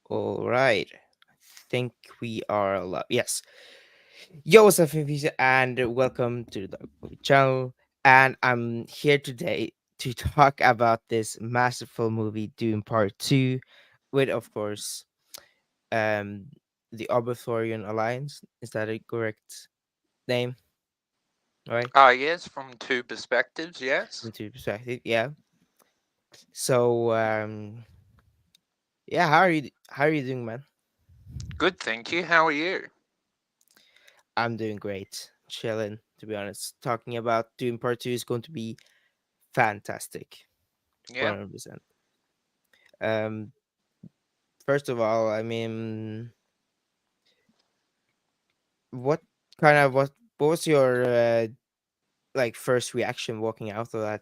All right. I think we are alive. Yes. Yo, what's up, Fifis, and welcome to the movie channel. And I'm here today to talk about this masterful movie, Dune Part 2, with, of course, um, the Arbothorian Alliance. Is that a correct name? Right? Yes, from two perspectives, yes. From two perspective, yeah. So, yeah, how are you doing, man? Good, thank you. How are you? I'm doing great. Chilling, to be honest. Talking about Dune Part 2 is going to be fantastic. Yeah. 100%. Um, First of all, I mean, what what was your like first reaction walking out of that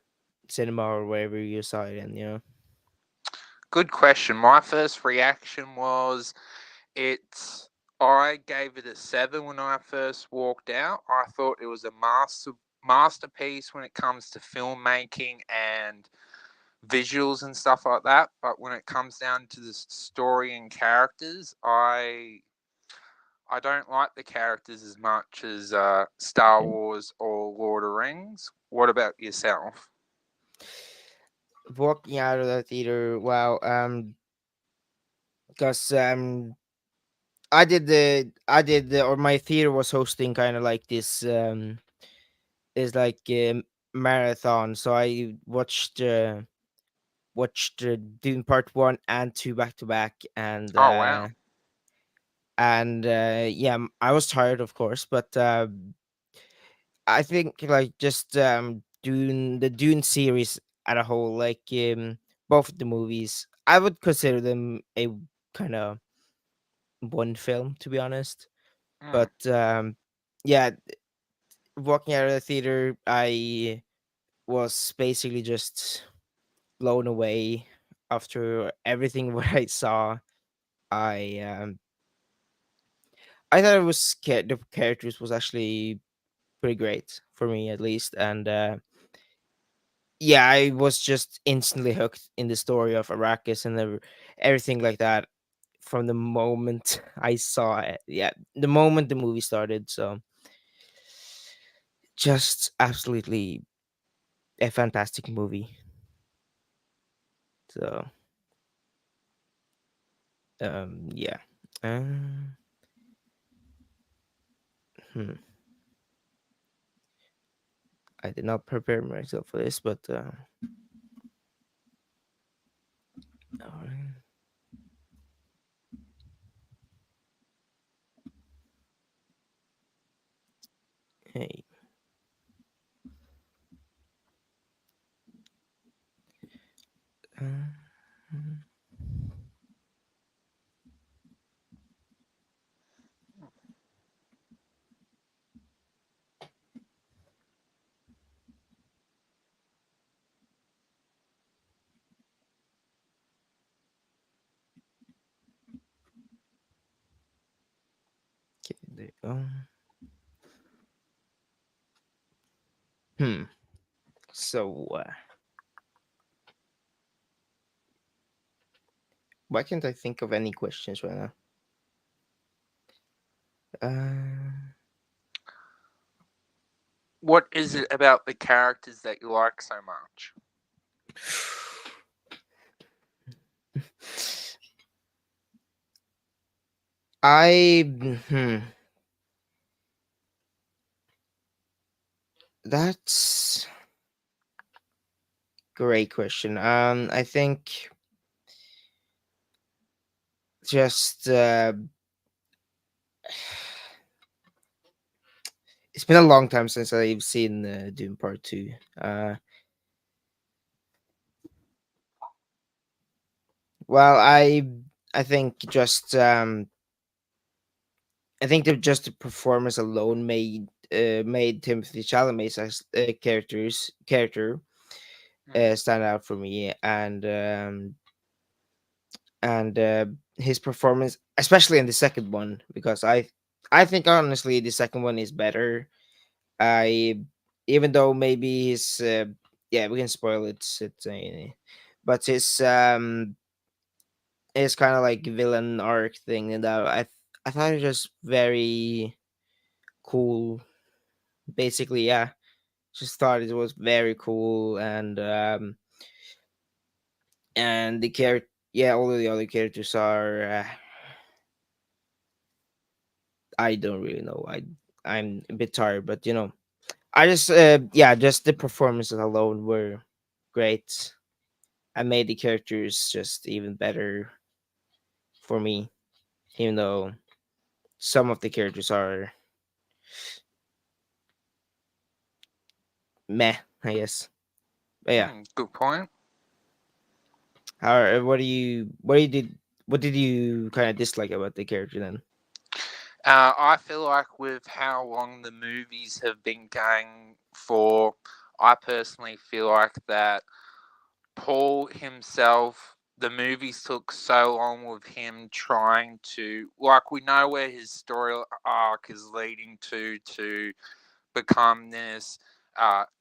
cinema or wherever you saw it in? Good question. My first reaction was it. I gave it a 7 when I first walked out. I thought it was a masterpiece when it comes to filmmaking and visuals and stuff like that. But when it comes down to the story and characters, I don't like the characters as much as Star Wars or Lord of the Rings. What about yourself? Walking out of that theater, wow, because or my theater was hosting kind of like this is like marathon, so I watched Dune Part 1 and 2 back to back, Oh, wow. and yeah, I was tired, of course, but I think like just Dune series at a whole, like both of the movies, I would consider them a kind of one film, to be honest. Mm. But yeah, walking out of the theater, I was basically just blown away after everything what I saw. I um I thought it was the characters was actually pretty great for me, at least, and yeah, I was just instantly hooked in the story of Arrakis and everything like that from the moment I saw it. Yeah, the moment the movie started. So just absolutely a fantastic movie. So yeah. Um, hmm. I did not prepare myself for this, but hey. Uh, okay, there you go. Hmm. So why can't I think of any questions right now? What is it about the characters that you like so much? I that's great question. I think just it's been a long time since I've seen Doom Part Two. Well, I think just I think that just the performance alone made Timothy Chalamet's character Mm. stand out for me, and his performance, especially in the second one, because I think honestly the second one is better. I Even though maybe his yeah, we can spoil it. But his It's kind of like villain arc thing, and I thought it was very cool. Basically, yeah, just thought it was very cool, and the character, yeah, all of the other characters are. I don't really know. I'm a bit tired, but I just yeah, just the performances alone were great. I made the characters just even better for me, even though some of the characters are meh, I guess. But yeah, Good point. how what did you kind of dislike about the character then? I feel like with how long the movies have been going for, I personally feel like that Paul himself, the movies took so long with him trying to, like, we know where his story arc is leading to become this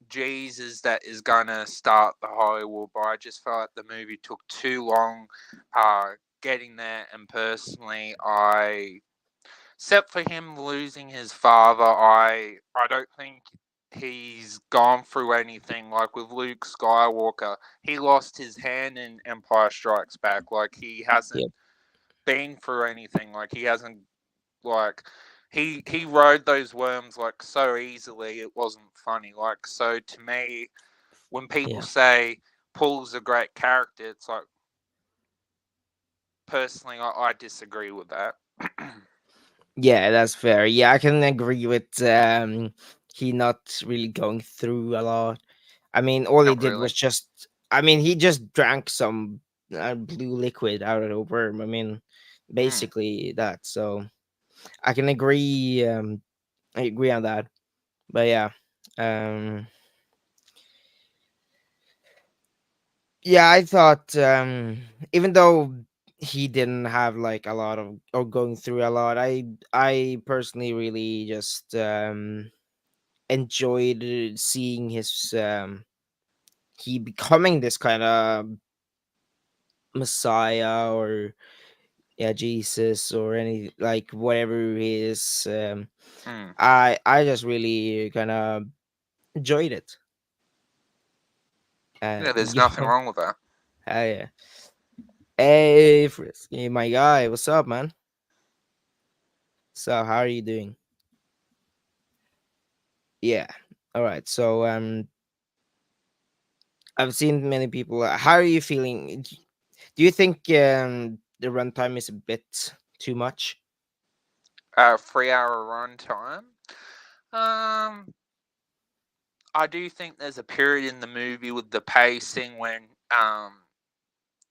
Jesus that is gonna start the Hollywood. But I just felt like the movie took too long getting there, and personally, except for him losing his father, I don't think he's gone through anything. Like with Luke Skywalker, he lost his hand in Empire Strikes Back. Like he hasn't Yep. been through anything. Like he hasn't like he rode those worms like so easily it wasn't funny. Like so to me, when people Yeah. say Paul's a great character, it's like personally I disagree with that. Yeah, that's fair. Yeah, I can agree with he not really going through a lot. I mean, all he Not did was really. just I mean, he just drank some blue liquid out of the worm. I mean, Mm. basically that. So I can agree I agree on that. But yeah. Um yeah, I thought even though he didn't have like a lot of or going through a lot, I personally really just enjoyed seeing his he becoming this kind of messiah or yeah Jesus or any like whatever he is. Mm. I just really kind of enjoyed it. Yeah, there's You nothing know, wrong with that. yeah. Hey Frisky, my guy, what's up, man? So how are you doing? Yeah. All right. So I've seen many people. How are you feeling? Do you think the runtime is a bit too much? 3 hour run time. Um, I do think there's a period in the movie with the pacing when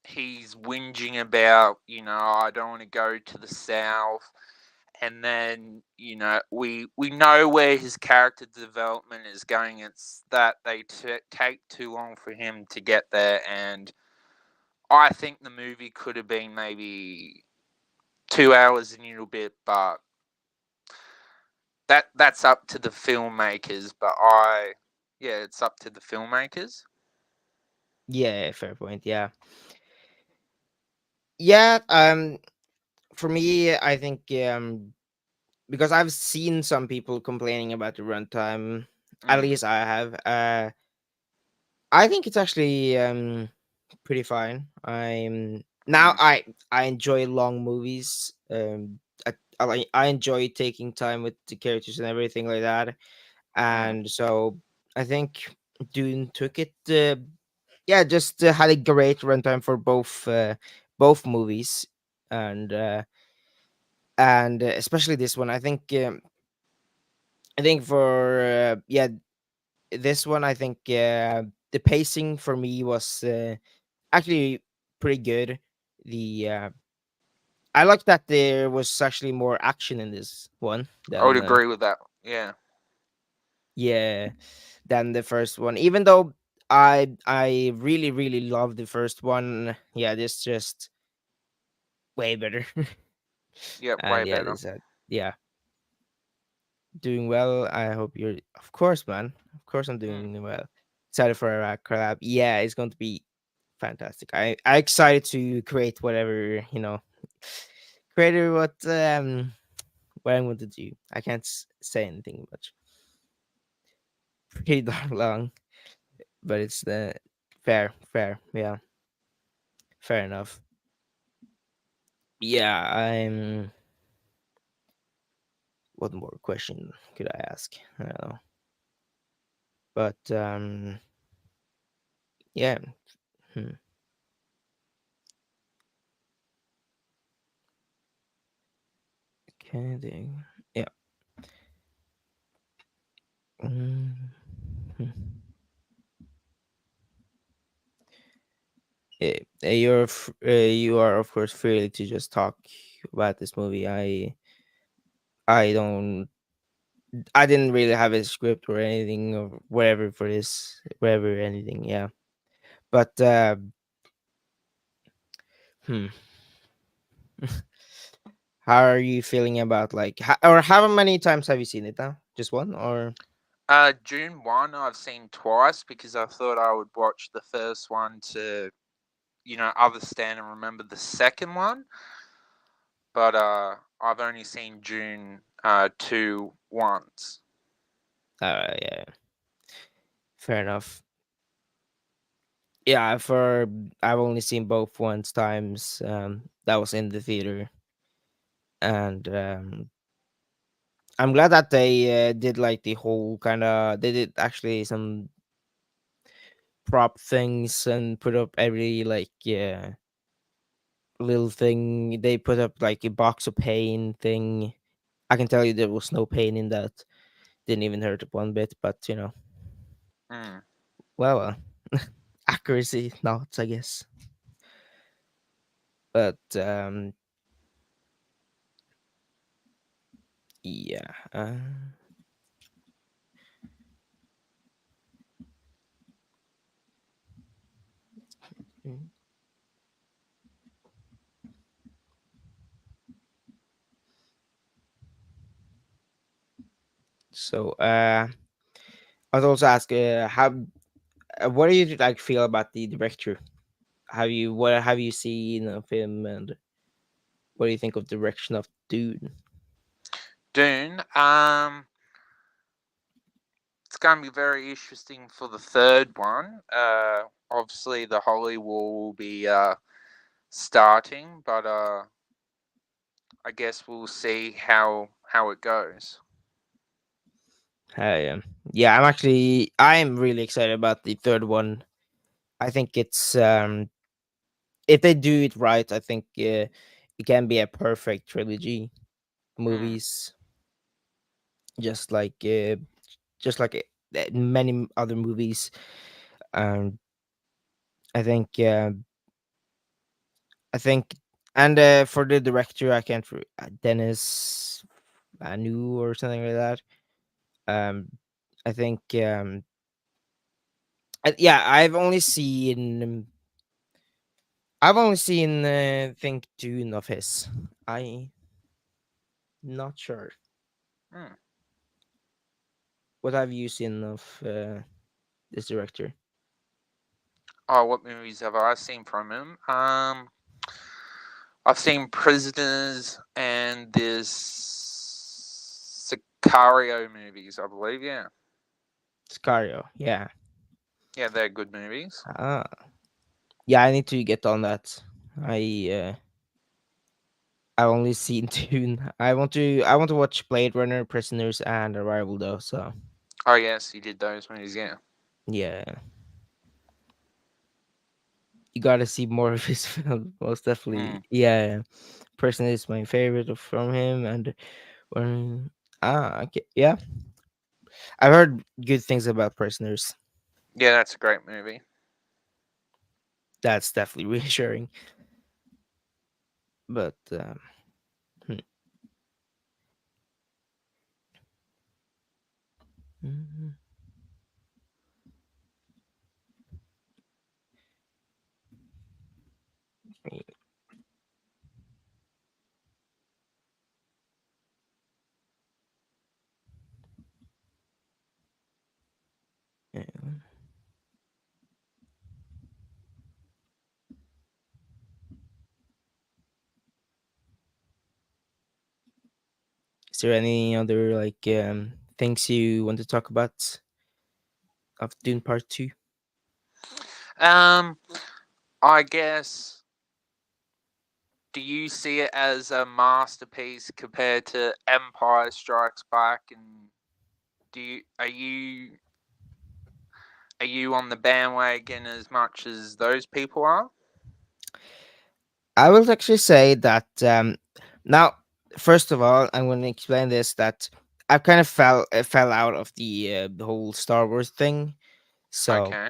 he's whinging about, I don't want to go to the south, and then we know where his character development is going. It's that they take too long for him to get there, and I think the movie could have been maybe 2 hours and a little bit, but that's up to the filmmakers. But yeah, it's up to the filmmakers. Yeah, fair point. Yeah. Yeah. For me, I think because I've seen some people complaining about the runtime. At Mm, least I have. I think it's actually pretty fine. I'm now mm, I enjoy long movies. I enjoy taking time with the characters and everything like that. mm. And so I think Dune took it. Yeah, just had a great runtime for both movies, and especially this one. I think for yeah this one I think the pacing for me was actually pretty good. The I like that there was actually more action in this one I would than agree with that. Yeah. yeah than the first one. Even though I really really love the first one, yeah, this just way better. Yep. And Way yeah, better. this yeah doing well. I hope you're of course, man. Of course, I'm Mm. doing well. Excited for our collab. Yeah, it's going to be fantastic. I excited to create whatever creator what I'm going to do. I can't say anything much. Pretty darn long, but it's the fair. Yeah, fair enough. Yeah, I'm. What more question could I ask? I don't know, but yeah. Hmm. Okay, yeah. Mm, hmm. You are of course free to just talk about this movie. I don't I didn't really have a script or anything or whatever for this, whatever anything. Yeah, but hmm, how are you feeling about like or how many times have you seen it? Now, just one or Dune 1 I've seen twice because I thought I would watch the first one to, understand and remember the second one. But I've only seen Dune 2 once. yeah, fair enough. Yeah, for I've only seen both once times. That was in the theater, and I'm glad that they did like the whole kind of they did actually some prop things and put up every like little thing. They put up like a box of pain thing. I can tell you there was no pain in that. Didn't even hurt one bit, but Mm. accuracy not, I guess. But yeah. Mm. So I was also ask how what do you like feel about the director? What have you seen of him, and what do you think of direction of Dune? Dune. It's going to be very interesting for the third one. Obviously, the Holy War will be starting, but I guess we'll see how it goes. Yeah, I'm really excited about the third one. I think it's if they do it right, I think it can be a perfect trilogy Mm. movies, just like uh, just like many other movies. Um, I think I think, and for the director, I can't Dennis Anu or something like that. Um, I think yeah, I've only seen think Dune of his. I not sure. Mm. What have you seen of this director? Oh, what movies have I seen from him? I've seen Prisoners and this Sicario movies, I believe. Yeah, Scario, yeah. yeah, they're good movies. Ah, yeah. I need to get on that. I I've only seen Dune. I want to watch Blade Runner, Prisoners, and Arrival though. So Oh yes, he did those movies. Yeah. yeah, you gotta see more of his film. Most definitely. Mm. Yeah, Prisoners is my favorite from him, and okay, yeah. I've heard good things about Prisoners. Yeah, that's a great movie. That's definitely reassuring. But hmm. Mhm. Yeah. Is there any other like things you want to talk about of Dune Part Two? Um, I guess. Do you see it as a masterpiece compared to Empire Strikes Back? And do you are you on the bandwagon as much as those people are? I will actually say that now, first of all, I'm going to explain this that I kind of fell out of the whole Star Wars thing, so Okay.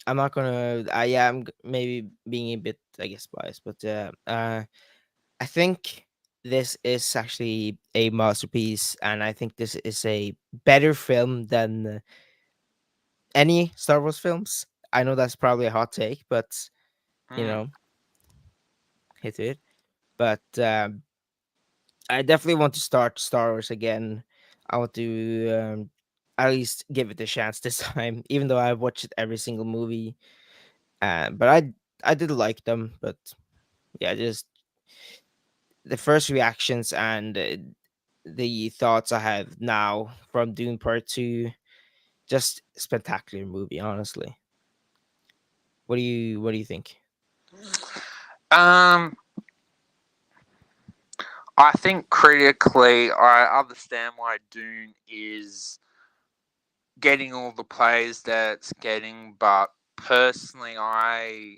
I'm not gonna. Yeah, maybe being a bit, I guess, biased, but I think this is actually a masterpiece, and I think this is a better film than any Star Wars films. I know that's probably a hot take, but you Hmm. know, hit it. But I definitely want to start Star Wars again. I want to at least give it a chance this time, even though I've watched every single movie. But I did like them, but yeah, just the first reactions and the thoughts I have now from Dune Part Two, just spectacular movie. Honestly, what do you think? Um, I think critically, I understand why Dune is getting all the plays that it's getting, but personally, I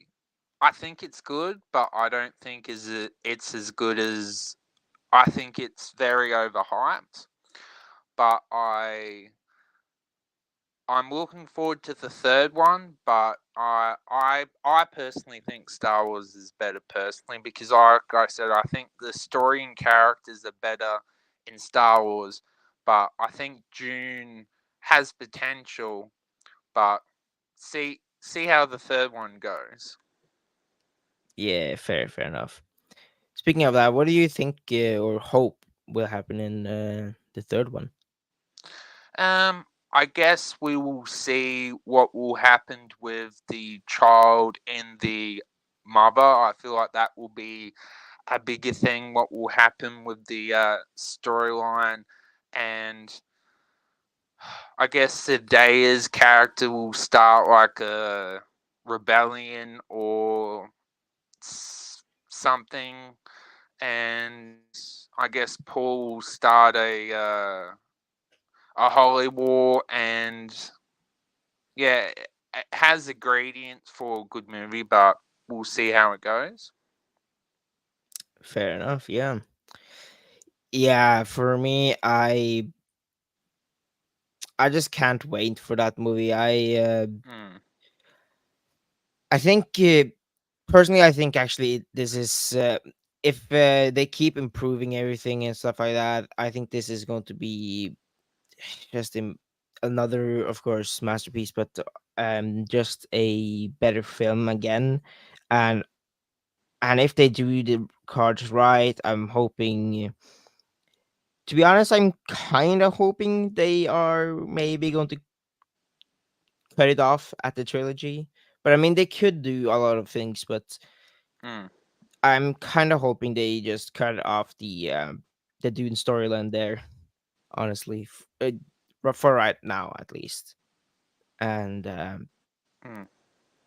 think it's good, but I don't think it's as good as I think it's very overhyped. But I'm looking forward to the third one, but I personally think Star Wars is better personally because like I said, I think the story and characters are better in Star Wars, but I think Dune has potential, but see how the third one goes. Yeah, fair enough. Speaking of that, what do you think or hope will happen in the third one? Um, I guess we will see what will happen with the child and the mother. I feel like that will be a bigger thing. What will happen with the storyline, and I guess Zedaya's character will start like a rebellion or something, and I guess Paul will start a holy war, and yeah, it has ingredients for a good movie, but we'll see how it goes. Fair enough. Yeah, yeah. For me, I just can't wait for that movie. Hmm. I think personally, I think actually this is if they keep improving everything and stuff like that, I think this is going to be just another, of course, masterpiece, but just a better film again. And if they do the cards right, I'm hoping. To be honest, I'm kind of hoping they are maybe going to cut it off at the trilogy. But I mean, they could do a lot of things, but Hmm. I'm kind of hoping they just cut off the Dune storyline there. Honestly, for right now at least. And Hmm.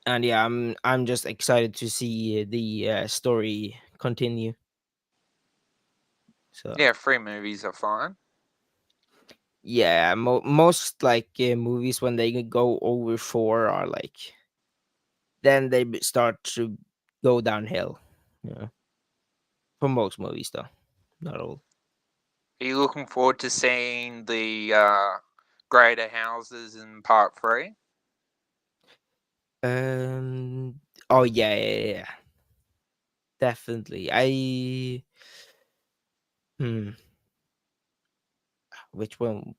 yeah, I'm just excited to see the story continue. So Yeah, three movies are fine. yeah, most like movies when they go over four are like then they start to go downhill. Yeah, for most movies though, not all. Are you looking forward to seeing the greater houses in part three? Um. Oh yeah. Definitely. Hmm. Which one?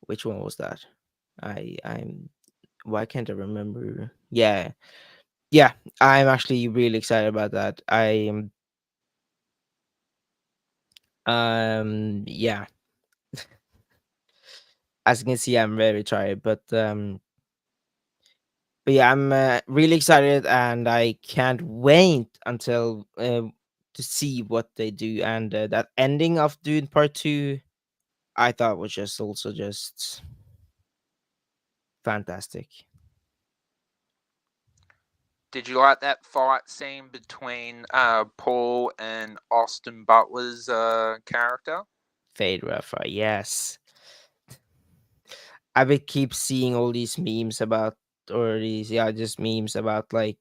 Which one was that? I'm. Why can't I remember? Yeah. Yeah. I'm actually really excited about that. Yeah. As you can see, I'm very tired, but yeah, I'm really excited, and I can't wait until to see what they do, and that ending of Dune Part Two, I thought was just also just fantastic. Did you like that fight scene between Paul and Austin Butler's character? Fade Rafa, yes. I would keep seeing all these memes about, or these, yeah, just memes about like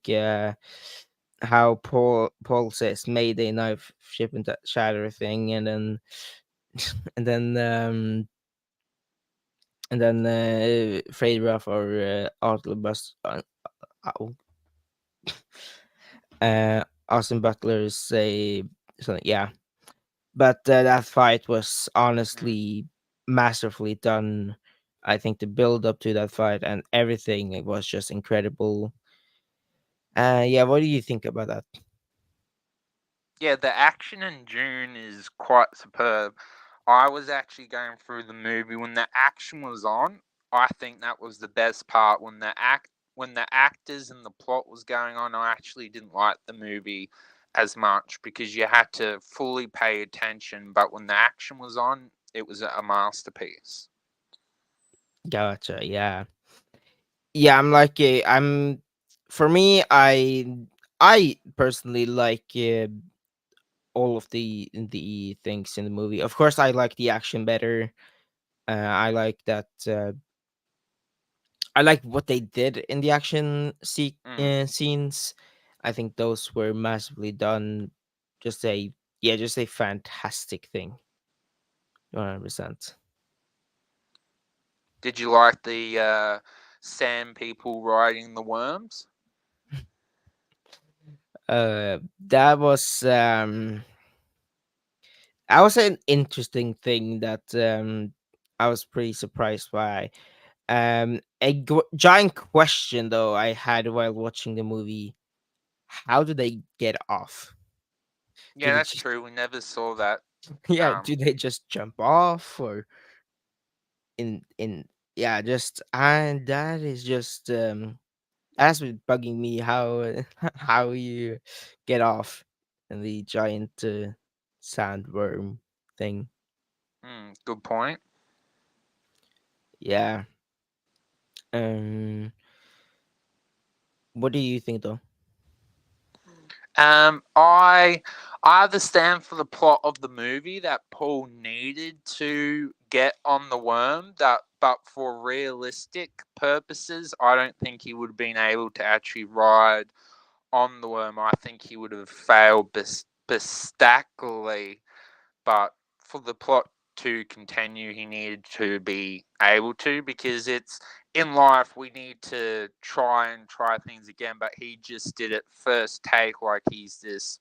how Paul says Mayday knife ship and shatter thing, and then and then Fade Rafa or Artlebus oh, Austin Butler say something, yeah. But that fight was Mm. honestly masterfully done. I think the build up to that fight and everything, it was just incredible. Yeah, what do you think about that? Yeah, the action in June is quite superb. I was actually going through the movie when the action was on. I think that was the best part when the actors and the plot was going on. I actually didn't like the movie as much because you had to fully pay attention. But when the action was on, it was a masterpiece. Gotcha. Yeah, yeah. I'm like I'm. For me, I personally like all of the things in the movie. Of course, I like the action better. I like that. I like what they did in the action Mm. scenes. I think those were massively done. Just a yeah, just a fantastic thing. 100%. Did you like the sand people riding the worms? That was an interesting thing that I was pretty surprised by. Giant question though I had while watching the movie: how do they get off? Do Yeah, they that's just true. We never saw that. yeah? Do Um, they just jump off, or in yeah? Just and that is just that's been bugging me how how you get off in the giant sandworm thing. Good point. Yeah. Um. What do you think though? I understand for the plot of the movie that Paul needed to get on the worm. That, but for realistic purposes, I don't think he would have been able to actually ride on the worm. I think he would have failed bespectacularly. But for the plot to continue, he needed to be able to, because it's in life we need to try things again. But he just did it first take, like he's this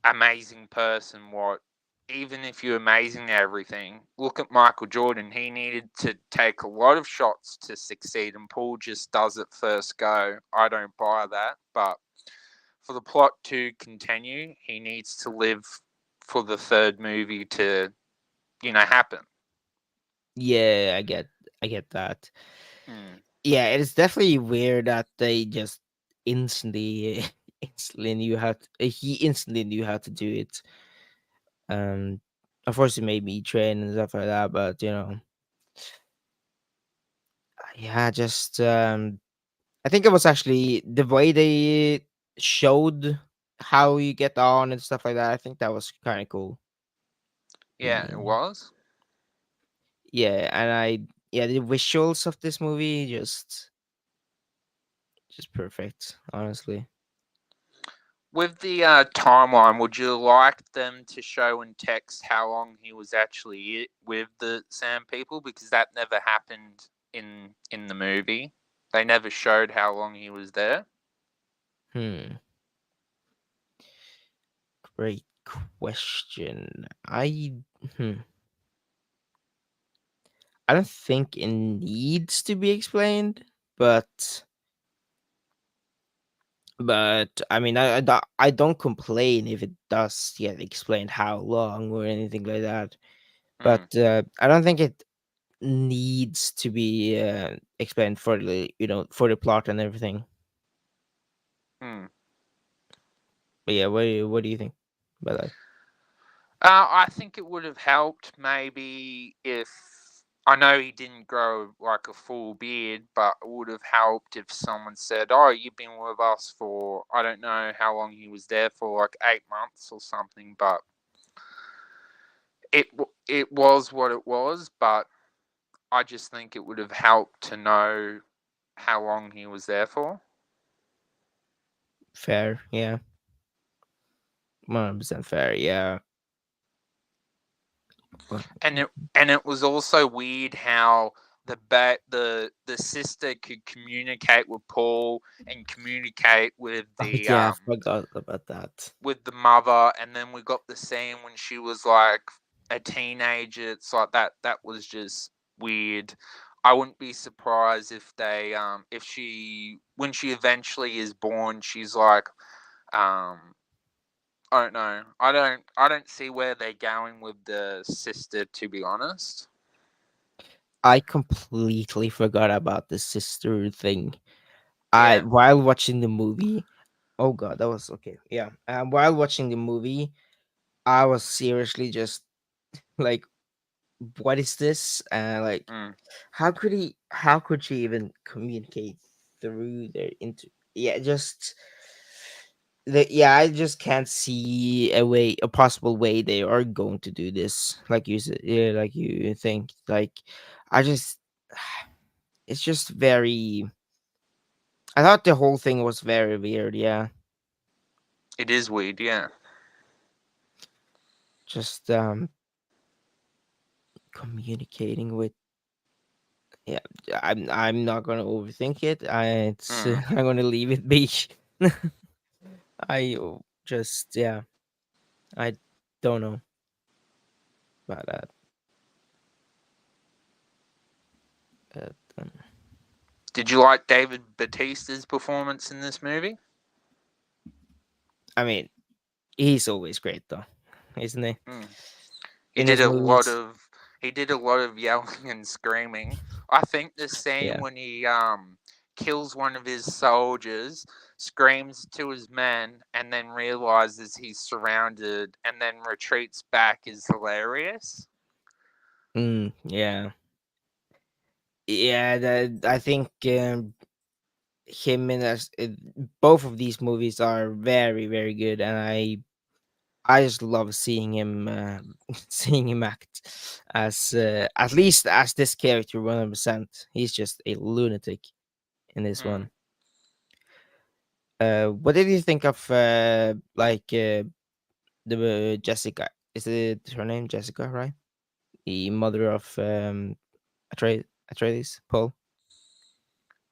amazing person. What, even if you're amazing at everything, look at Michael Jordan. He needed to take a lot of shots to succeed, and Paul just does it first go. I don't buy that, but for the plot to continue, he needs to live for the third movie to, happen. Yeah, I get that. Mm. Yeah, it is definitely weird that they just instantly instantly knew how to, he instantly knew how to do it. Um, of course, it made me train and stuff like that, but yeah, just I think it was actually the way they showed how you get on and stuff like that. I think that was kind of cool. Yeah, it Mm. was. Yeah, and yeah, the visuals of this movie just perfect, honestly. With the timeline, would you like them to show in text how long he was actually with the Sand People? Because that never happened in the movie. They never showed how long he was there. Hmm, great question. Hmm, I don't think it needs to be explained, but I mean, I don't complain if it does get explained how long or anything like that. Mm, But I don't think it needs to be explained for the for the plot and everything. mm. But yeah, what do you think? But like, I think it would have helped maybe if I know he didn't grow like a full beard, but it would have helped if someone said, "Oh, you've been with us for I don't know how long he was there for, like 8 months or something." But it was what it was. But I just think it would have helped to know how long he was there for. fair, yeah, 100% fair, yeah. But And it was also weird how the sister could communicate with Paul and communicate oh yeah, I forgot about that. with the mother, and then we got the scene when she was like a teenager. It's like that was just weird. I wouldn't be surprised if they if she when she eventually is born, she's like um I don't know. I don't see where they're going with the sister, to be honest. I completely forgot about the sister thing. I Yeah. while watching the movie. Oh god, that was okay. Yeah. While watching the movie, I was seriously just like, "What is this?" And like, Mm. how could he? How could she even communicate through their into? Yeah, just the yeah. I just can't see a possible way they are going to do this. Like you said, yeah, like you think. Like, I just, it's just very. I thought the whole thing was very weird. Yeah, It is weird, yeah. just communicating with. Yeah, I'm not gonna overthink it. Mm. I'm gonna leave it be. Just yeah, I don't know about that. But, Did you like David Batista's performance in this movie? I mean, he's always great though, isn't he? Mm. He In did his a lot movies. of he did a lot of yelling and screaming. I think the scene Yeah. when he kills one of his soldiers, screams to his men, and then realizes he's surrounded, and then retreats back is hilarious. Yeah. Yeah. That I think him in us. Both of these movies are very very good, and I just love seeing him seeing him act as at least as this character 100%. He's just a lunatic in this Mm. one. What did you think of the Jessica? Is it her name Jessica, right? The mother of Atreides, Paul.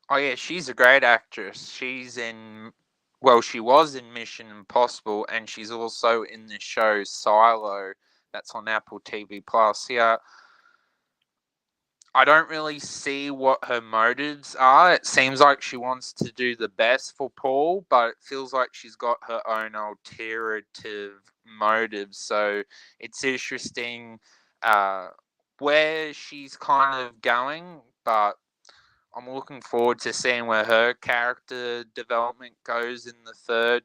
Oh yeah, she's a great actress. She's in well, she was in Mission Impossible, and she's also in the show Silo that's on Apple TV Plus. Yeah, I don't really see what her motives are. It seems like she wants to do the best for Paul, but it feels like she's got her own alternative motives. So it's interesting uh, where she's kind of going, but I'm looking forward to seeing where her character development goes in the third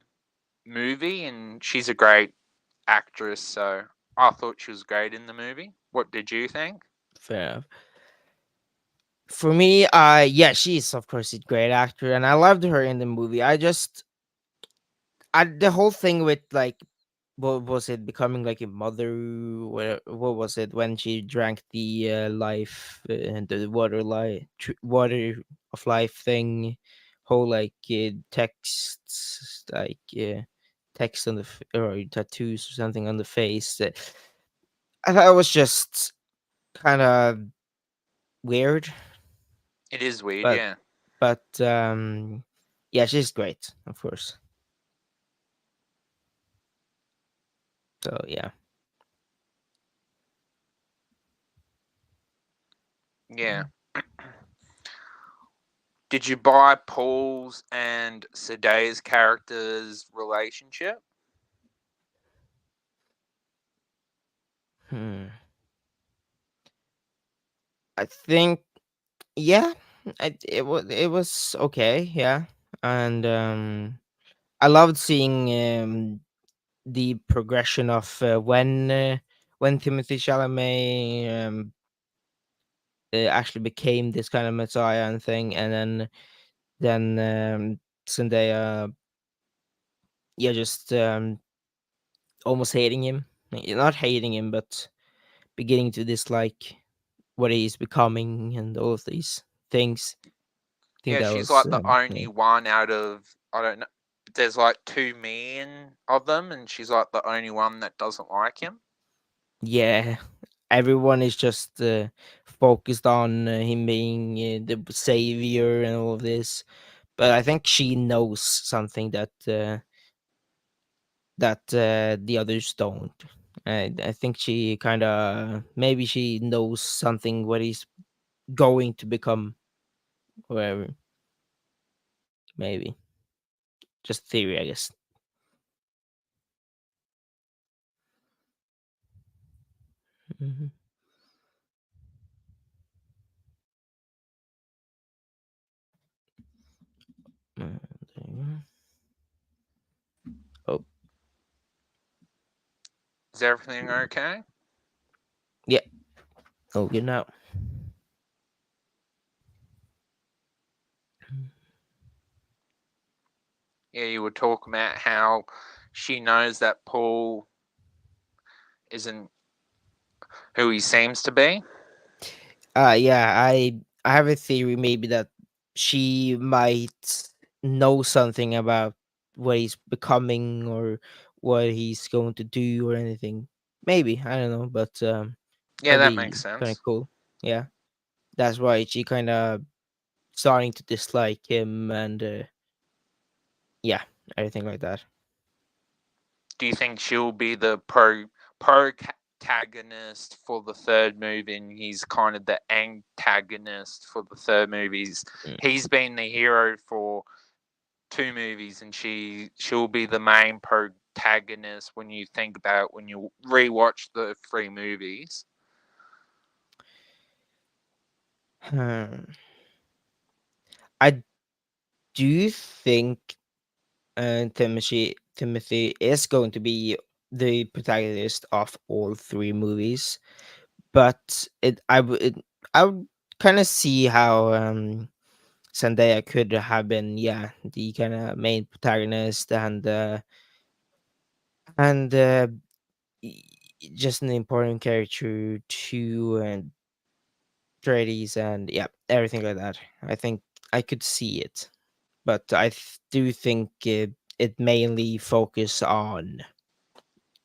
movie. And she's a great actress, so I thought she was great in the movie. What did you think? Fair enough. For me, yeah, she's of course a great actor, and I loved her in the movie. The whole thing with like, what was it, becoming like a mother? What was it when she drank the life, the water of life thing? Whole like texts, like text on the or tattoos or something on the face. That I thought it was just kind of weird, It is weird, but yeah. yeah, she's great, of course. So yeah. Yeah. Did you buy Paul's and Sadei's characters' relationship? Hmm. I think yeah, it was okay, yeah, and I loved seeing the progression of when Timothy Chalamet actually became this kind of messiah and thing, and then Zendaya, yeah, just almost hating him. Not hating him, but beginning to dislike what he's becoming and all of these things. I think Yeah, that she's was like the yeah. only one out of, I don't know. There's like 2 million of them, and she's like the only one that doesn't like him. Yeah, everyone is just focused on him being the savior and all of this, but I think she knows something that the others don't. I think she kind of maybe she knows something what he's going to become, whatever. Maybe just theory, I guess. Mhm. There you go. Oh, Is everything okay? yeah. Oh, good now. Yeah, you were talking about how she knows that Paul isn't who he seems to be. Yeah, I have a theory maybe that she might know something about what he's becoming or what he's going to do or anything. Maybe, I don't know, but Yeah, that'd that makes be kind of sense. cool. Yeah. That's why she kind of starting to dislike him and yeah, everything like that. Do you think she'll be the protagonist for the third movie, and he's kind of the antagonist for the third movies? Mm. He's been the hero for 2 movies, and she'll be the main protagonist when you think about when you rewatch the 3 movies. Hmm. I do think Timothy is going to be the protagonist of all three movies, but I would kind of see how Zendaya could have been, yeah, the kind of main protagonist and y- just an important character to Atreides and yeah, everything like that. I think I could see it, but do think it mainly focus on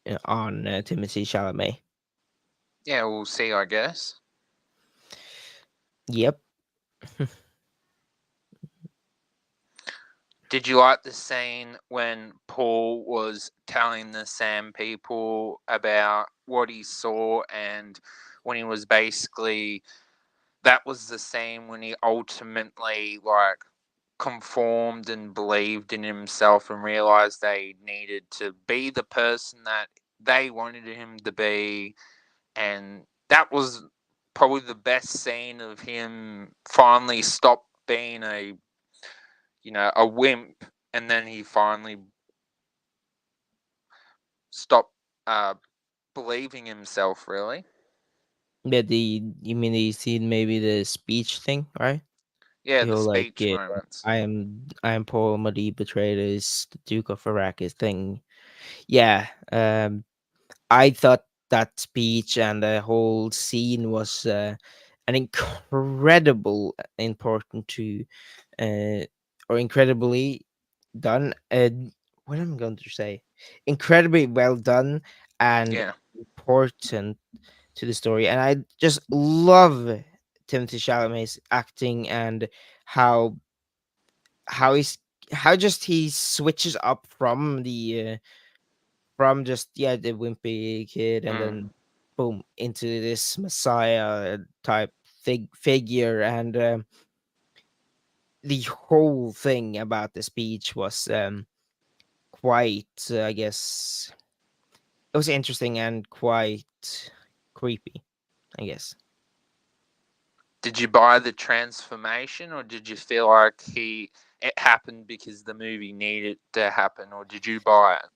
Timothy Chalamet. Yeah, we'll see, I guess. Yep. Did you like the scene when Paul was telling the Sam people about what he saw, and when he was basically, that was the scene when he ultimately like conformed and believed in himself and realized they needed to be the person that they wanted him to be, and that was probably the best scene of him finally stop being a wimp, and then he finally stopped believing himself, really. Yeah, the you mean the scene, maybe the speech thing, right? Yeah, The the whole like speech moments. I am Paul Madi Atreides, the Duke of Arrakis thing. Yeah. I thought that speech and the whole scene was an incredible important to or incredibly done. What am I going to say? Incredibly well done and Yeah. important to the story, and I just love Timothy Chalamet's acting and how how he's how just he switches up from just yeah the wimpy kid and Mm. then boom into this messiah type figure and the whole thing about the speech was quite I guess it was interesting and quite creepy, I guess. Did you buy the transformation, or did you feel like it happened because the movie needed to happen, or did you buy it?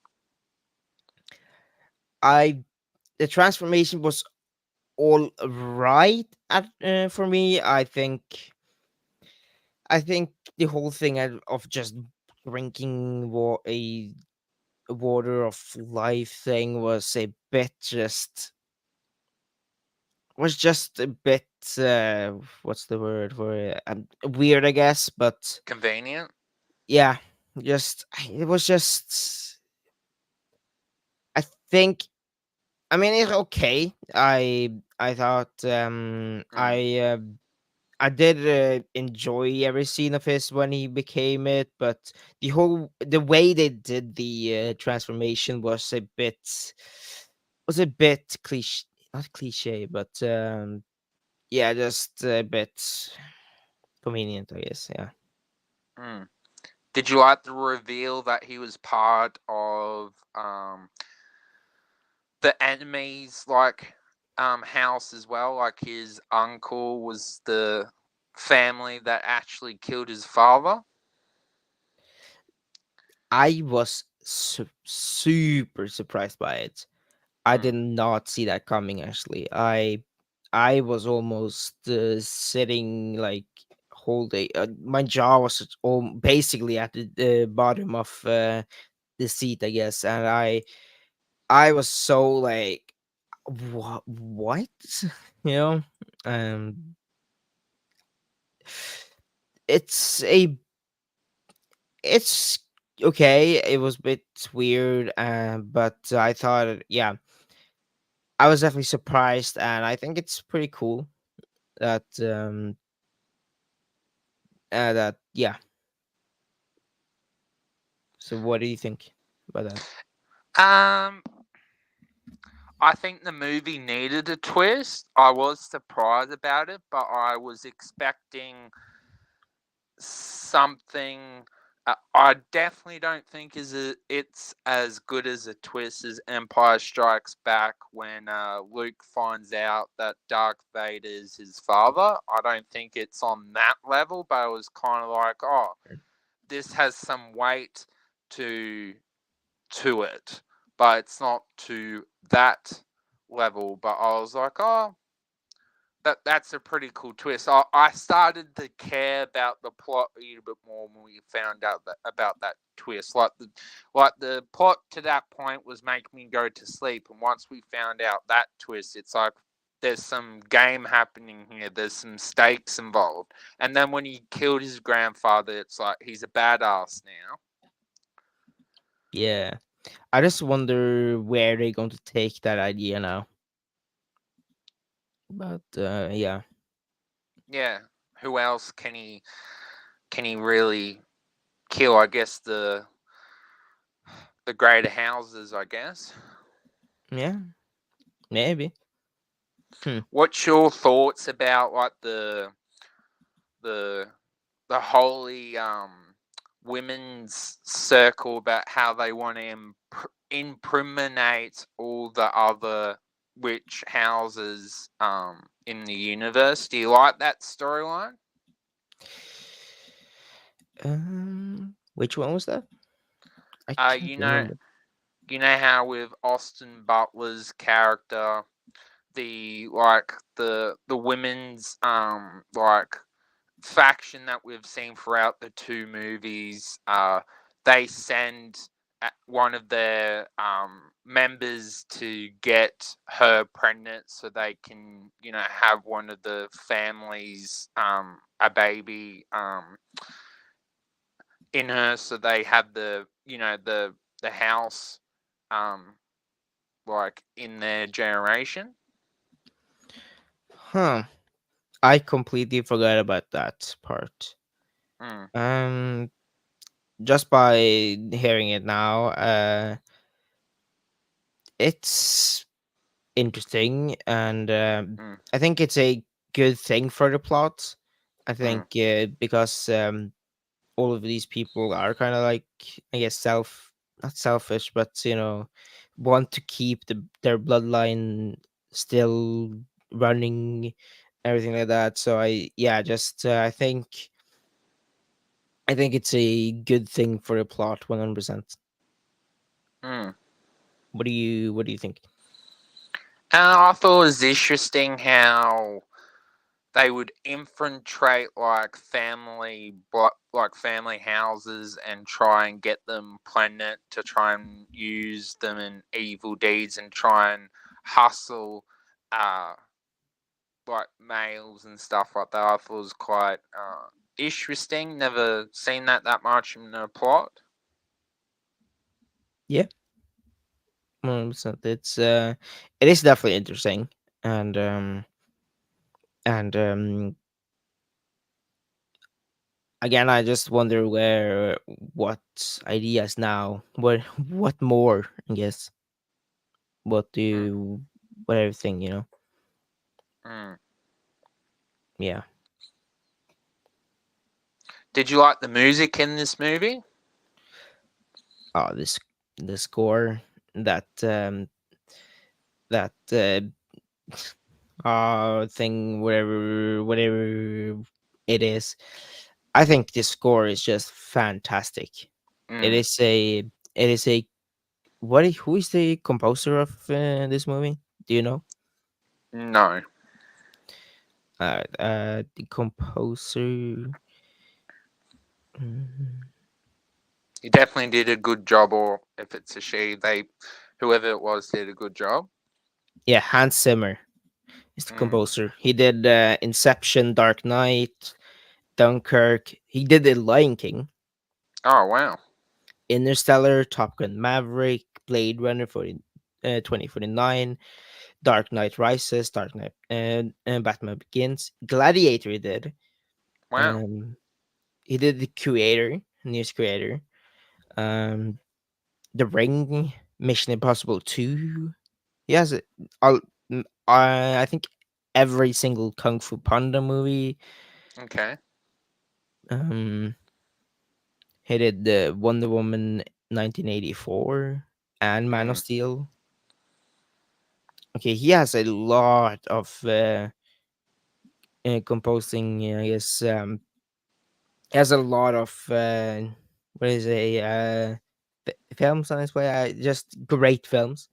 I the transformation was all right for me. I think the whole thing of just drinking a water of life thing was just a bit what's the word for it? Weird, I guess. But Convenient. yeah, just it was just I think I mean it's okay. I thought Mm. I did enjoy every scene of his when he became it, but the way they did the transformation was a bit cliche, not cliche, but yeah, just a bit convenient, I guess. Yeah, Mm. Did you like the reveal that he was part of the enemy's house as well? Like his uncle was the family that actually killed his father. I was super surprised by it. I Mm. did not see that coming. Actually, I was almost sitting like whole day. My jaw was all basically at the bottom of the seat, I guess, and I was so like, what, you know, um, it's a it's okay. It was a bit weird, but I thought, yeah, I was definitely surprised, and I think it's pretty cool that that yeah. So what do you think about that? Um, I think the movie needed a twist. I was surprised about it, but I was expecting something. I definitely don't think it's as good as a twist as Empire Strikes Back when Luke finds out that Darth Vader is his father. I don't think it's on that level, but it was kind of like, oh, this has some weight to it, but it's not to that level. But I was like, oh, that's a pretty cool twist. I started to care about the plot a little bit more when we found out about that twist. Like the plot to that point was making me go to sleep, and once we found out that twist, it's like there's some game happening here. There's some stakes involved. And then when he killed his grandfather, it's like he's a badass now. Yeah, I just wonder where they're going to take that idea now. But yeah, Yeah. Who else can he really kill? I guess the greater houses. I guess. yeah, maybe. Hmm. What's your thoughts about like the the holy women's circle about how they want to impregnate all the other witch houses in the universe? Do you like that storyline? Which one was that? I Uh, can't you know, remember. you know how with Austin Butler's character, the women's faction that we've seen throughout the two movies. They send one of their members to get her pregnant so they can, have one of the families a baby in her, so they have the house um, in their generation. Huh. I completely forgot about that part. Mm, Um, just by hearing it now, it's interesting, and mm, I think it's a good thing for the plot. I think mm, because all of these people are kind of like, I guess, not selfish, but want to keep their bloodline still running, everything like that. So just I think it's a good thing for the plot, 100%. mm. What do you think? And I thought it was interesting how they would infiltrate like family houses and try and get them pregnant to try and use them in evil deeds and try and hustle uh like males and stuff like that. I thought it was quite interesting. Never seen that much in a plot. Yeah, 100%. It is definitely interesting, and and again, I just wonder what ideas now, what more, I guess, what do Mm, you, what everything, mm. yeah. Did you like the music in this movie? Oh, the score, that that thing, whatever it is. I think the score is just fantastic. It Mm, is a it is a who is the composer of this movie? Do you know? no. The composer. mm, He definitely did a good job, or if it's a she, whoever it was, did a good job. Yeah, Hans Zimmer is the Mm. composer. He did Inception, Dark Knight, Dunkirk. He did the Lion King, Oh, wow. Interstellar, Top Gun Maverick, Blade Runner 2049, Dark Knight Rises, Dark Knight, and Batman Begins. Gladiator he did. Wow. Um, he did the Creator, News Creator. Um, The Ring, Mission Impossible 2. He has all. I think every single Kung Fu Panda movie. Okay. Um, he did the Wonder Woman 1984 and Man of Mm. Steel. Okay, he has a lot of composing. I guess he has a lot of what is a films on his way. Just great films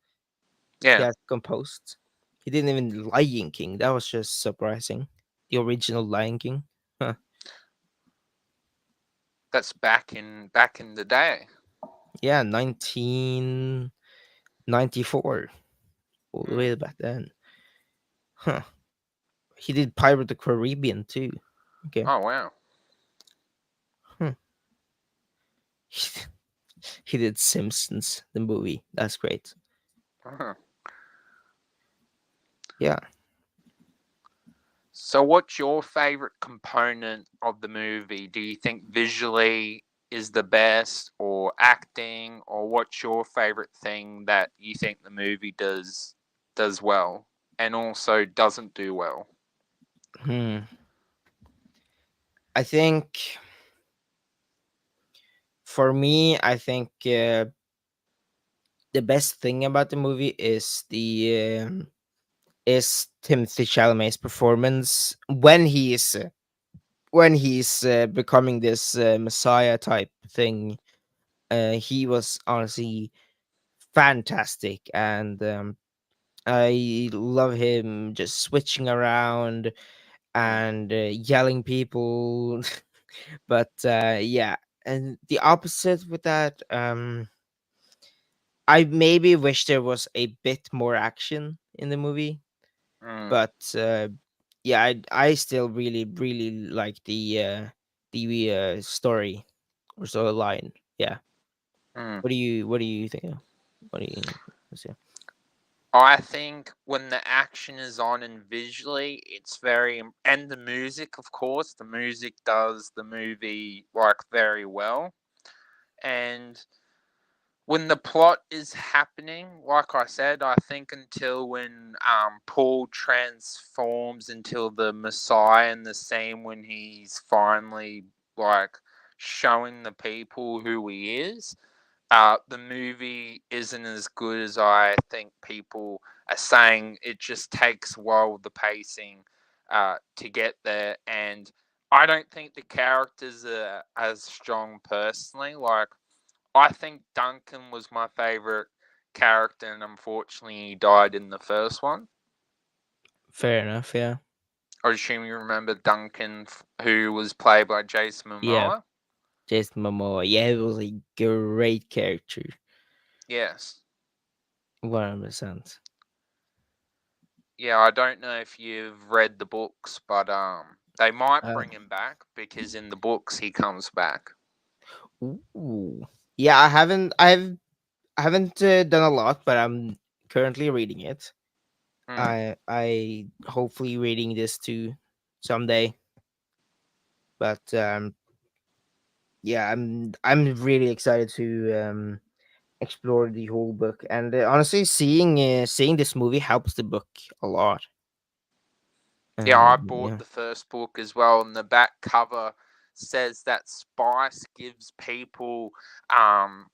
he Yeah, has composed. He didn't even Lion King. That was just surprising. The original Lion King. Huh. that's back in the day. Yeah, 1994. All the way Mm. back then. Huh. He did Pirate of the Caribbean too. Okay. Oh, wow. Hmm. He did Simpsons, the movie. That's great. Uh-huh. Yeah. So, what's your favorite component of the movie? Do you think visually is the best, or acting, or what's your favorite thing that you think the movie does well, and also doesn't do well? Hmm. I think for me, I think the best thing about the movie is Timothy Chalamet's performance when he's becoming this messiah type thing. He was honestly fantastic, and I love him just switching around Mm, and yelling people. But yeah, and the opposite with that, I maybe wish there was a bit more action in the movie, mm, but yeah, I still really like the story or storyline. Yeah. mm. What do you think? What do you say? I think when the action is on and visually, it's and the music, of course, the music does the movie like very well. And when the plot is happening, like I said, I think until when Paul transforms into the Messiah in the scene when he's finally like showing the people who he is, the movie isn't as good as I think people are saying. It just takes a while with the pacing to get there, and I don't think the characters are as strong personally. Like I think Duncan was my favorite character, and unfortunately he died in the first one. Fair enough. Yeah. I assume you remember Duncan, who was played by Jason Yeah. Momoa. Jason Momoa. Yeah, it was a great character. Yes. 100%. Yeah, I don't know if you've read the books, but they might Uh, bring him back because in the books he comes back. ooh. Yeah, I haven't done a lot, but I'm currently reading it. Mm. I hopefully reading this too someday. But yeah, I'm really excited to explore the whole book, and honestly, seeing this movie helps the book a lot. Yeah, I bought Yeah, the first book as well, and the back cover says that spice gives people um,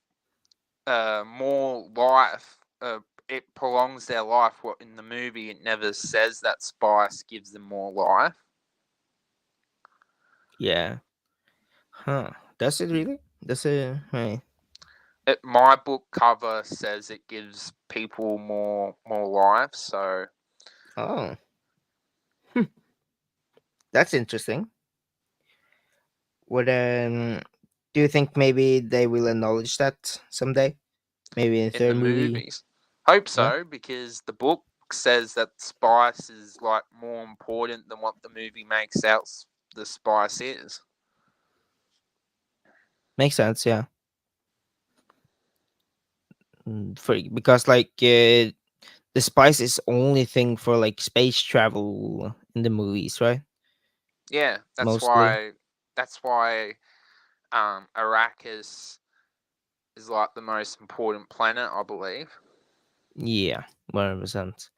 more life. It prolongs their life. What in the movie it never says that spice gives them more life. yeah, huh? Does it really? Does it? Right. My book cover says it gives people more life. So Oh, hmm, that's interesting. Would do you think maybe they will acknowledge that someday? Maybe in the in the third movie? movies, hope Yeah, so because the book says that spice is like more important than what the movie makes out the spice is. makes sense. Yeah, for because like the spice is only thing for like space travel in the movies, right? Yeah, that's Mostly. why. That's why Arrakis is like the most important planet, I believe. Yeah, 100%.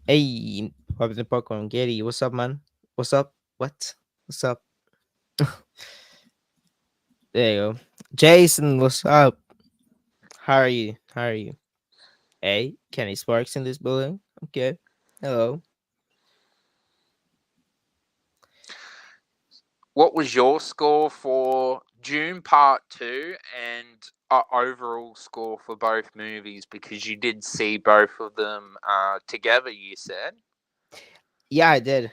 Hey, Pop the Popcorn Getty, what's up, man? What's up? What? What's up? There you go. Jason, what's up? How are you? How are you? Hey, Kenny Sparks in this building? Okay. Hello. What was your score for Dune Part 2 and overall score for both movies? Because you did see both of them together, you said. Yeah, I did.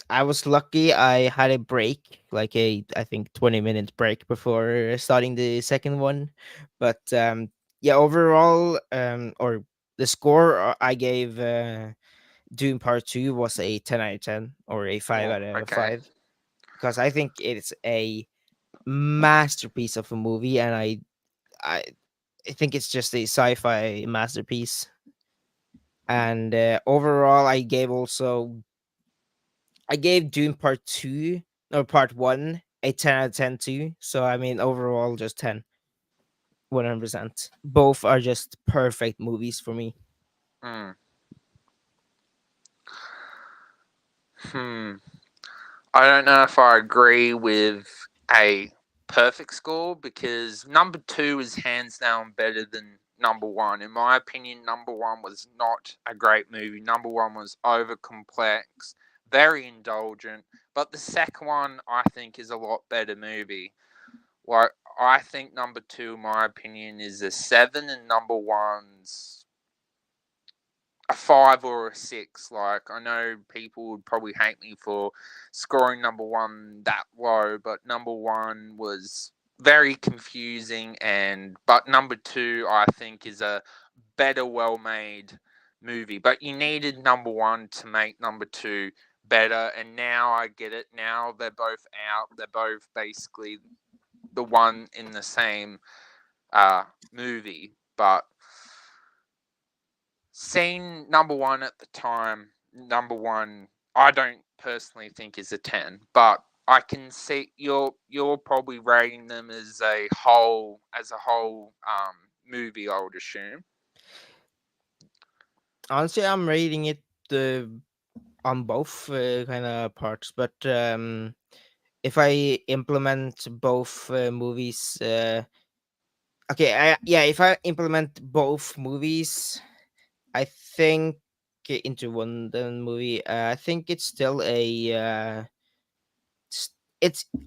I was lucky. I had a break, like a I think 20-minute break before starting the second one. But yeah, overall, or the score I gave Doom Part Two was a 10 out of 10 or a five Oh, out of okay. five because I think it's a masterpiece of a movie, and I I think it's just a sci-fi masterpiece. And overall, I gave Dune Part 2 or Part 1 a 10 out of 10 too. So I mean overall just 10. 100%. Both are just perfect movies for me. Mm. Hmm. I don't know if I agree with a perfect score because number two is hands down better than number one. In my opinion, number one was not a great movie. Number one was over complex, very indulgent. But the second one, I think, is a lot better movie. Like, I think number two, in my opinion, is a seven, and number one's a five or a six. Like, I know people would probably hate me for scoring number one that low, but number one was very confusing, and but number two I think is a better, well made movie. But you needed number one to make number two better, and now I get it. Now they're both out. They're both basically the one in the same movie, but seeing number one at the time, number one, I don't personally think is a 10, but I can see you're probably rating them as a whole movie. I would assume. Honestly, I'm rating it uh, on both kind of parts, but if I implement both movies, okay, yeah, if I implement both movies, I think into one movie, I think it's still it's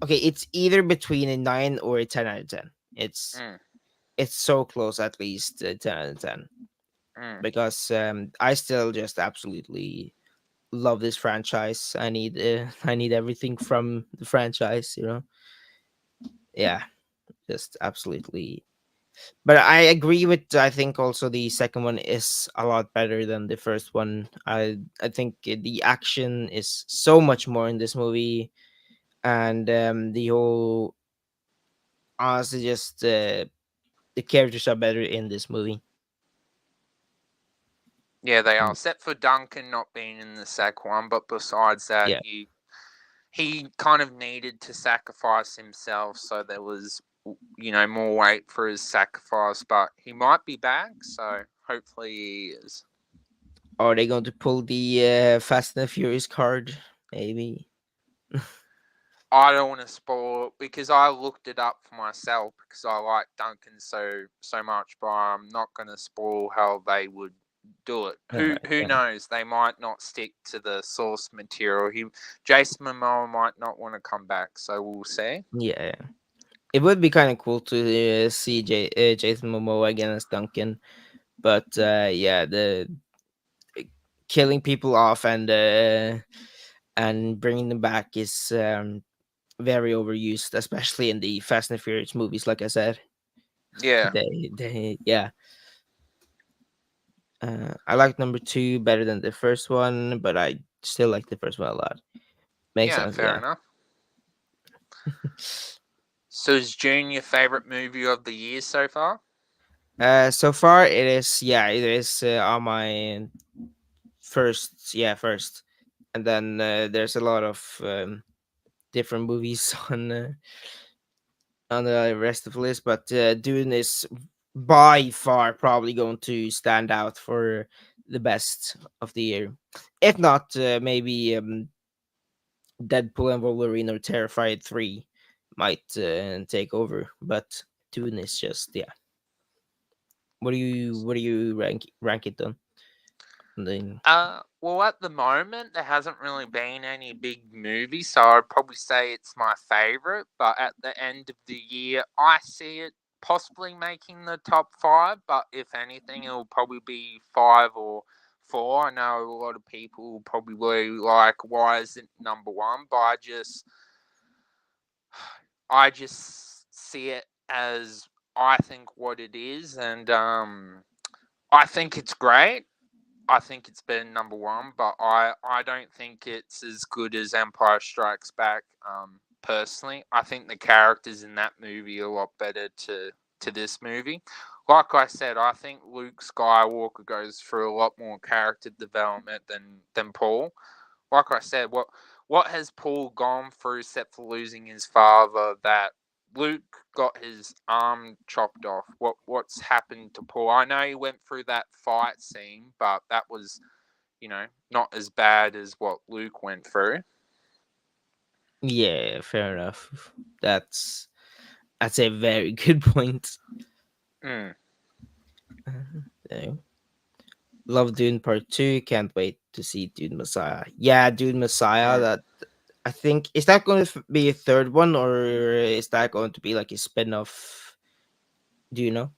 okay. It's either between a 9 or a 10 out of 10. It's Mm. it's so close, at least 10 out of 10, Mm. because I still just absolutely love this franchise. I need I need everything from the franchise, Yeah, just absolutely. But I agree with, I think also the second one is a lot better than the first one. I think the action is so much more in this movie, and the whole, honestly, just the characters are better in this movie. Yeah, they are. Mm, Except for Duncan not being in the second one, but besides that, yeah. he kind of needed to sacrifice himself, so there was more weight for his sacrifice. But he might be back, so hopefully he is. Are they going to pull the Fast and the Furious card? Maybe. I don't want to spoil it because I looked it up for myself because I like Duncan so much, but I'm not going to spoil how they would do it. All Who right. who Yeah. knows? They might not stick to the source material. Jason Momoa might not want to come back, so we'll see. Yeah. Yeah. It would be kind of cool to see Jason Momoa again as Duncan, but yeah, the killing people off and bringing them back is very overused, especially in the Fast and Furious movies. Like I said, Yeah, they yeah. I like number two better than the first one, but I still like the first one a lot. Makes yeah, sense, fair yeah. enough. So is June your favorite movie of the year so far? So far it is, yeah, it is on my first, yeah, first, and then there's a lot of different movies on the rest of the list, but Dune is by far probably going to stand out for the best of the year. If not, maybe Deadpool and Wolverine or Terrified 3 might take over, but Dune is just, yeah. What do you rank it on? The, Well, at the moment, there hasn't really been any big movies, so I'd probably say it's my favorite. But at the end of the year, I see it possibly making the top five. But if anything, it'll probably be five or four. I know a lot of people will probably like, why is it number one? But I just see it as I think what it is, and I think it's great. I think it's been number one, but I don't think it's as good as Empire Strikes Back. Personally, I think the characters in that movie are a lot better to this movie. Like I said, I think Luke Skywalker goes through a lot more character development than Paul. Like I said, what has Paul gone through except for losing his father? That Luke got his arm chopped off. What's happened to Paul? I know he went through that fight scene, but that was not as bad as what Luke went through. yeah, fair enough. That's a very good point. Mm, Uh, Love Dune Part 2. Can't wait to see Dune Messiah. Yeah, Dune Messiah. mm. That, I think, is that going to be a third one, or is that going to be like a spin off? Do you know?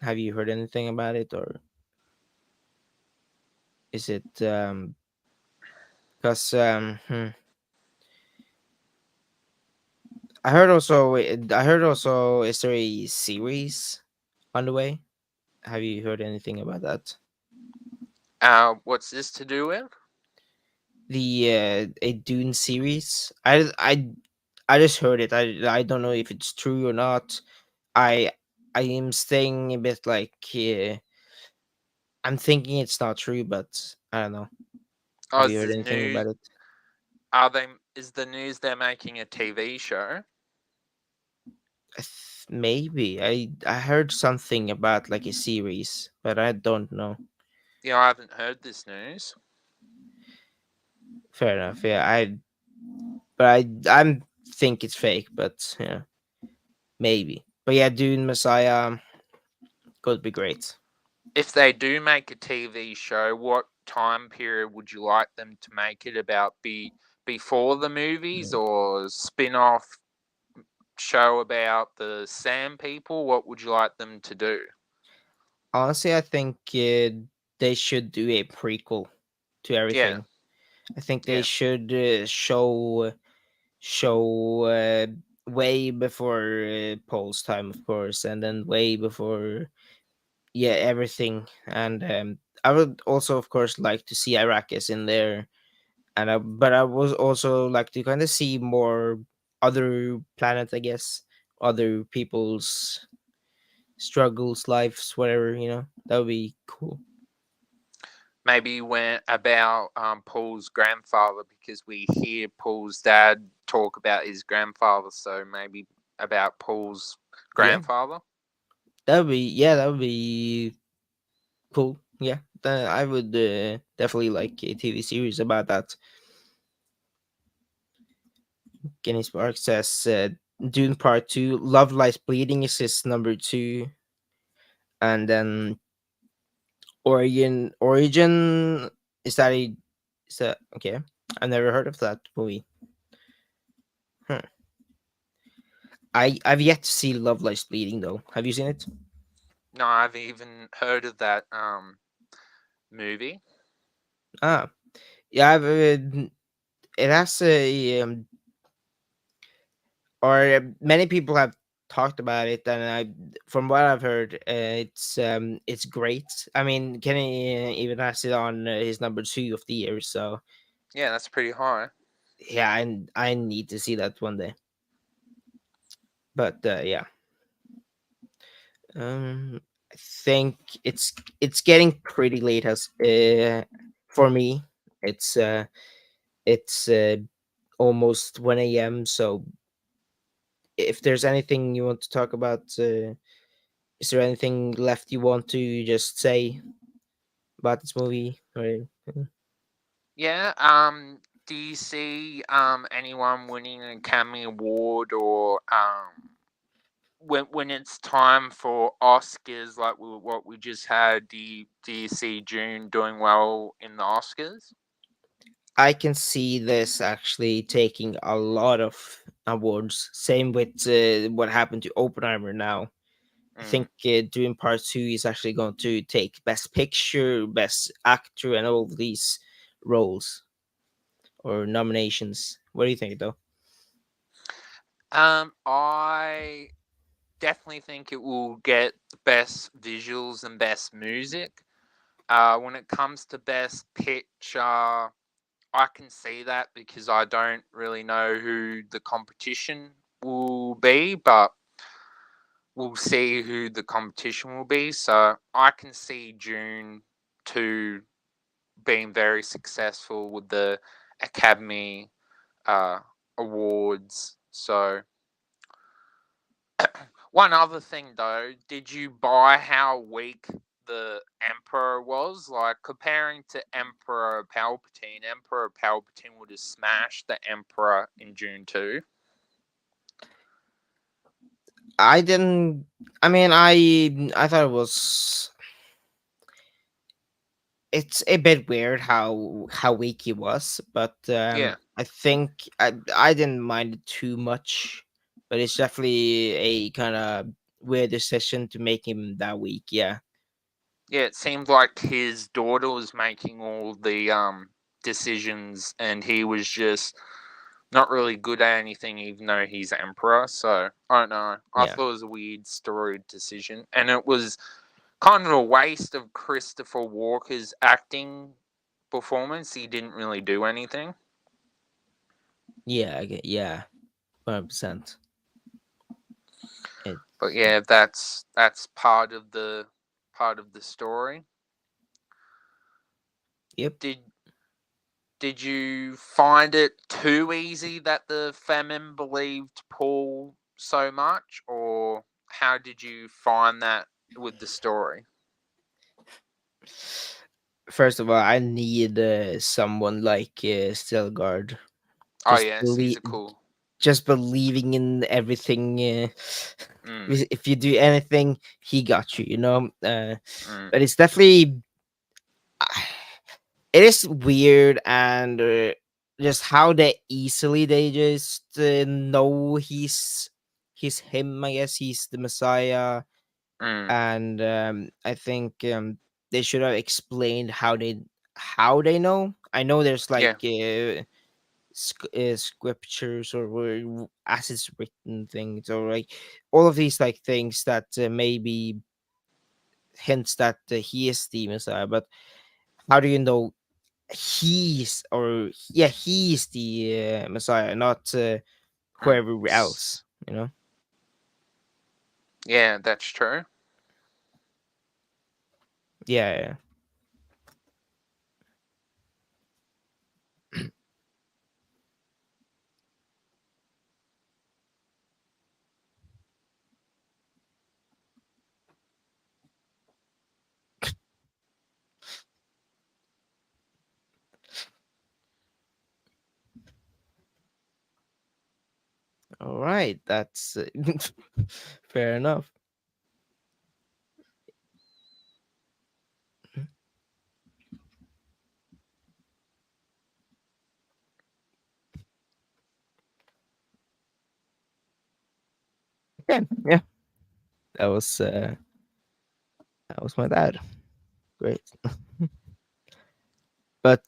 Have you heard anything about it, or is it because I heard also is there a series on the way? Have you heard anything about that? What's this to do with? The a Dune series. I just heard it. I don't know if it's true or not. I I am staying a bit like I'm thinking it's not true, but I don't know. Oh, Have you is heard the anything news? about it? Are they? Is the news they're making a TV show? Maybe I heard something about like a series, but I don't know. Yeah, I haven't heard this news. Fair enough. Yeah, I'm think it's fake, but yeah, maybe. But yeah, Dune Messiah could be great. If they do make a TV show, what time period would you like them to make it about? Before the movies or spin off show about the Sand People? What would you like them to do? Honestly, I think they should do a prequel to Yeah, everything. I think they yeah. should show way before Paul's time, of course, and then way before everything. And I would also, of course, like to see Arrakis in there, and but I was also like to kind of see more other planets, I guess, other people's struggles, lives, whatever. That would be cool. Maybe when about Paul's grandfather, because we hear Paul's dad talk about his grandfather, so maybe about Paul's Yeah, grandfather. that would be cool. Yeah, I would definitely like a TV series about that. Kenny Spark says Dune Part 2, Love Lies Bleeding is his number 2. And then Origin, is that is that okay? I never heard of that movie. Hmm. I've yet to see Love Lies Bleeding though. Have you seen it? No, I've even heard of that movie. Ah, yeah. It has many people have talked about it, and from what I've heard, it's great. I mean, Kenny even has it on his number 2 of the year. So Yeah, that's pretty high. yeah, I need to see that one day. But yeah, I think it's getting pretty late as for me. It's uh, it's almost 1 a.m. So if there's anything you want to talk about, is there anything left you want to just say about this movie? Or Yeah. Do you see anyone winning an Academy Award, or when it's time for Oscars, like what we just had? Do you see June doing well in the Oscars? I can see this actually taking a lot of awards. Same with what happened to Oppenheimer now. I Mm. think Dune Part 2 is actually going to take Best Picture, Best Actor, and all of these roles or nominations. What do you think, though? I definitely think it will get best visuals and best music. When it comes to best picture, I can see that because I don't really know who the competition will be, but we'll see who the competition will be. So I can see June 2 being very successful with the Academy uh, Awards. So one other thing though, did you buy how weak the Emperor was? Like comparing to Emperor Palpatine would have smashed the Emperor in June 2. I didn't. I mean, I thought it was. It's a bit weird how weak he was, but Yeah. I think I didn't mind it too much. But it's definitely a kind of weird decision to make him that weak. Yeah, Yeah, it seemed like his daughter was making all the decisions and he was just not really good at anything even though he's emperor. So I don't know. I yeah, thought it was a weird story decision. And it was kind of a waste of Christopher Walker's acting performance. He didn't really do anything. yeah. I get, yeah, 100%. It. But yeah, that's part of the story. Yep. Did Did you find it too easy that the Fremen believed Paul so much, or how did you find that with the story? First of all, I need someone like Stilgard. Oh Just yes, he's believe, a cool. just believing in everything. Mm, If you do anything, he got you. mm. But it's definitely it is weird, and just how they easily they just know he's him. I guess he's the Messiah, Mm, and I think they should have explained how they know. I know there's like yeah. scriptures or as it's written things, or like all of these like things that maybe hints that he is the Messiah. But how do you know he's the Messiah, not Mm. whoever else? You know? Yeah, that's true. Yeah, all right, that's fair enough. Yeah, yeah, that was uh, that was my dad. Great, but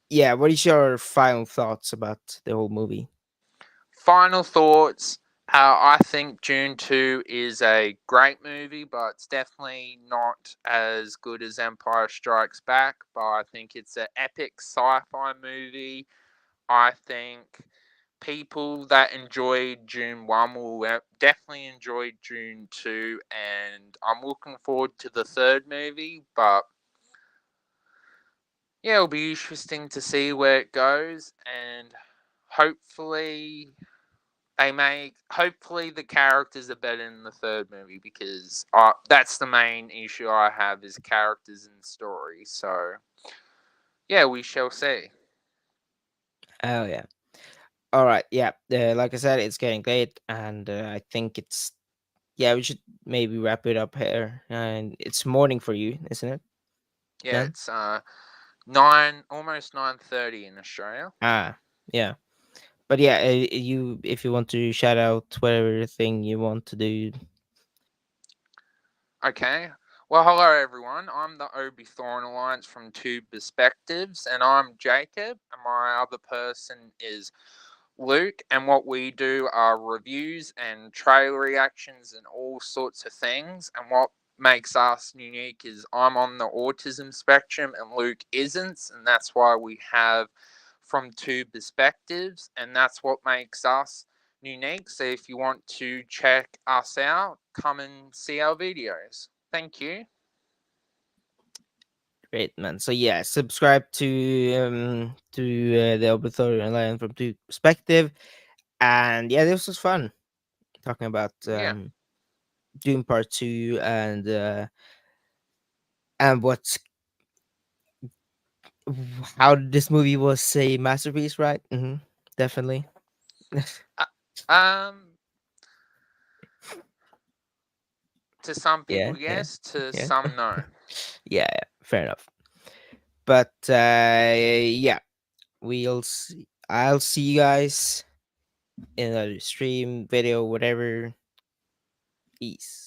yeah, what is your final thoughts about the whole movie? Final thoughts. I think Dune 2 is a great movie, but it's definitely not as good as Empire Strikes Back. But I think it's an epic sci fi movie. I think people that enjoyed Dune 1 will definitely enjoy Dune 2, and I'm looking forward to the third movie. But yeah, it'll be interesting to see where it goes, and hopefully hopefully the characters are better in the third movie, because that's the main issue I have, is characters and story. So yeah, we shall see. Oh yeah. All right. Yeah. Like I said, it's getting late, and I think it's yeah. We should maybe wrap it up here. And it's morning for you, isn't it? Yeah, Then it's nine, almost 9:30 in Australia. yeah. But yeah, you if you want to shout out whatever thing you want to do. Okay. Well, hello everyone. I'm the Obi Thorn Alliance from Two Perspectives, and I'm Jacob, and my other person is Luke. And what we do are reviews and trailer reactions and all sorts of things. And what makes us unique is I'm on the autism spectrum and Luke isn't, and that's why we have from two perspectives, and that's what makes us unique. So if you want to check us out, come and see our videos. Thank you. Great man. So yeah, subscribe to the Obituary Lion from Two Perspective, and yeah, this was fun talking about Yeah. Doom Part Two and what's how this movie was a masterpiece, right? Definitely. Uh, um, to some Yeah, people, yeah, yes. To yeah, some, no. yeah. Fair enough. But yeah, I'll see you guys in a stream, video, whatever. Peace.